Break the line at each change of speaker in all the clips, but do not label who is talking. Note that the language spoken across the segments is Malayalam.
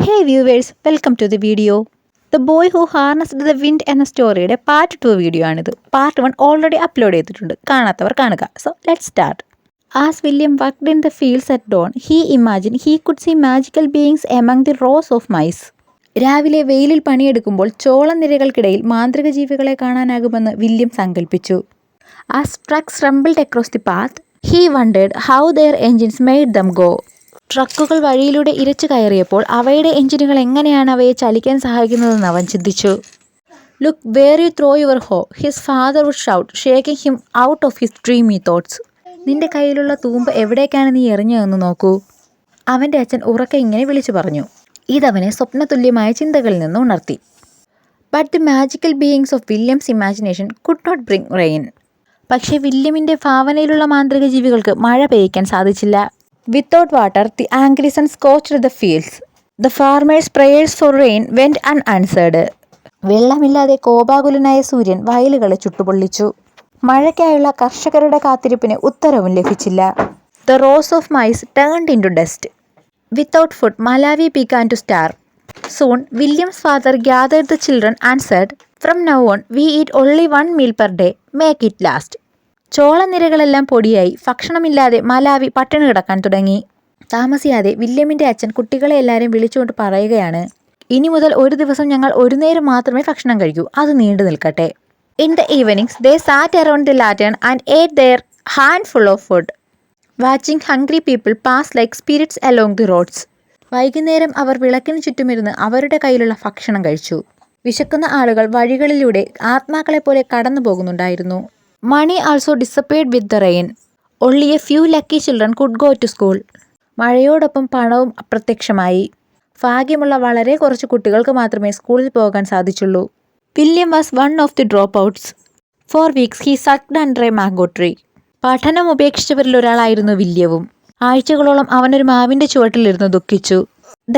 Hey viewers, welcome to the video. The Boy Who Harnessed the Wind എന്ന സ്റ്റോറിയുടെ പാർട്ട് 2 വീഡിയോ ആണിത്. പാർട്ട് 1 ഓൾറെഡി അപ്ലോഡ് ചെയ്തിട്ടുണ്ട്. കാണാത്തവർ കാണുക. So let's start. As William worked in the fields at dawn, he imagined he could see magical beings among the rows of mice. രാവിലെ വെയിലിൽ പണിയെടുക്കുമ്പോൾ ചോളനിരകൾക്കിടയിൽ മാന്ത്രിക ജീവികളെ കാണാനാകുമെന്ന് William സങ്കല്പിച്ചു. As trucks rumbled across the path, he wondered how their engines made them go. ട്രക്കുകൾ വഴിയിലൂടെ ഇരച്ചു കയറിയപ്പോൾ അവയുടെ എഞ്ചിനുകൾ എങ്ങനെയാണ് അവയെ ചലിക്കാൻ സഹായിക്കുന്നതെന്ന് അവൻ ചിന്തിച്ചു. Look where you throw your hoe, his father would shout, shaking him out of his dreamy thoughts. നിന്റെ കയ്യിലുള്ള തൂമ്പ് എവിടേക്കാണ് നീ എറിഞ്ഞതെന്ന് നോക്കൂ, അവൻ്റെ അച്ഛൻ ഉറക്കെ ഇങ്ങനെ വിളിച്ചു പറഞ്ഞു. ഇതവനെ സ്വപ്നതുല്യമായ ചിന്തകളിൽ നിന്ന് ഉണർത്തി. But the magical beings of William's imagination could not bring rain. പക്ഷേ വില്യമിൻ്റെ ഭാവനയിലുള്ള മാന്ത്രിക ജീവികൾക്ക് മഴ പെയ്യിക്കാൻ സാധിച്ചില്ല. Without water, the angry sun scorched the fields. The farmers' prayers for rain went unanswered. വെള്ളമില്ലാതെ കോപാകുലനായ സൂര്യൻ വയലുകളെ ചുട്ടുപൊള്ളിച്ചു. മഴയ്ക്കായുള്ള കർഷകരുടെ കാത്തിരിപ്പിന് ഉത്തരവും ലഭിച്ചില്ല. The rows of mice turned into dust. Without food, Malawi began to starve. Soon, William's father gathered the children and said, "From now on, we eat only one meal per day. Make it last." ചോളനിരകളെല്ലാം പൊടിയായി. ഭക്ഷണമില്ലാതെ മലാവി പട്ടിണി കിടക്കാൻ തുടങ്ങി. താമസിയാതെ വില്യമിൻ്റെ അച്ഛൻ കുട്ടികളെ എല്ലാവരും വിളിച്ചുകൊണ്ട് പറയുകയാണ്, ഇനി മുതൽ ഒരു ദിവസം ഞങ്ങൾ ഒരു നേരം മാത്രമേ ഭക്ഷണം കഴിക്കൂ, അത് നീണ്ടു നിൽക്കട്ടെ. In the evenings they sat around the lantern and ate their handful of food, watching hungry people pass like spirits along the roads. വൈകുന്നേരം അവർ വിളക്കിന് ചുറ്റുമിരുന്ന് അവരുടെ കയ്യിലുള്ള ഭക്ഷണം കഴിച്ചു. വിശക്കുന്ന ആളുകൾ വഴികളിലൂടെ ആത്മാക്കളെപ്പോലെ കടന്നു പോകുന്നുണ്ടായിരുന്നു. Money also disappeared with the rain. Only a few lucky children could go to school. മഴയോടൊപ്പം പണവും അപ്രത്യക്ഷമായി. ഭാഗ്യമുള്ള വളരെ കുറച്ച് കുട്ടികൾക്ക് മാത്രമേ സ്കൂളിൽ പോകാൻ സാധിച്ചുള്ളൂ. William was one of the dropouts. Four weeks he sulked under a mango tree. പഠനം ഉപേക്ഷിച്ചവരിൽ ഒരാളായിരുന്നു വില്യവും. ആഴ്ചകളോളം അവനൊരു മാവിൻ്റെ ചുവട്ടിലിരുന്ന് ദുഃഖിച്ചു.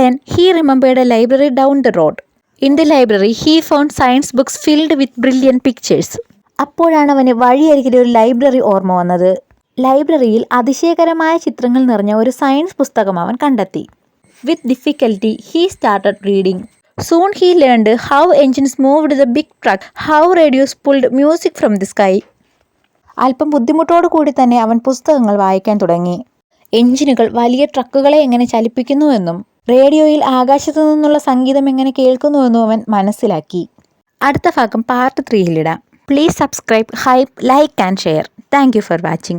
Then he remembered a library down the road. In the library he found science books filled with brilliant pictures. അപ്പോഴാണ് അവന് വഴിയരികിലെ ഒരു ലൈബ്രറി ഓർമ്മ വന്നത്. ലൈബ്രറിയിൽ അതിശയകരമായ ചിത്രങ്ങൾ നിറഞ്ഞ ഒരു സയൻസ് പുസ്തകം അവൻ കണ്ടെത്തി. With difficulty he started reading. Soon he learned how engines moved the big truck, how radios pulled music from the sky. അല്പം ബുദ്ധിമുട്ടോടു കൂടി തന്നെ അവൻ പുസ്തകങ്ങൾ വായിക്കാൻ തുടങ്ങി. എഞ്ചിനുകൾ വലിയ ട്രക്കുകളെ എങ്ങനെ ചലിപ്പിക്കുന്നുവെന്നും റേഡിയോയിൽ ആകാശത്തു നിന്നുള്ള സംഗീതം എങ്ങനെ കേൾക്കുന്നുവെന്നും അവൻ മനസ്സിലാക്കി. അടുത്ത ഭാഗം പാർട്ട് 3 ഇടാം. Please subscribe, hype, like and share. Thank you for watching.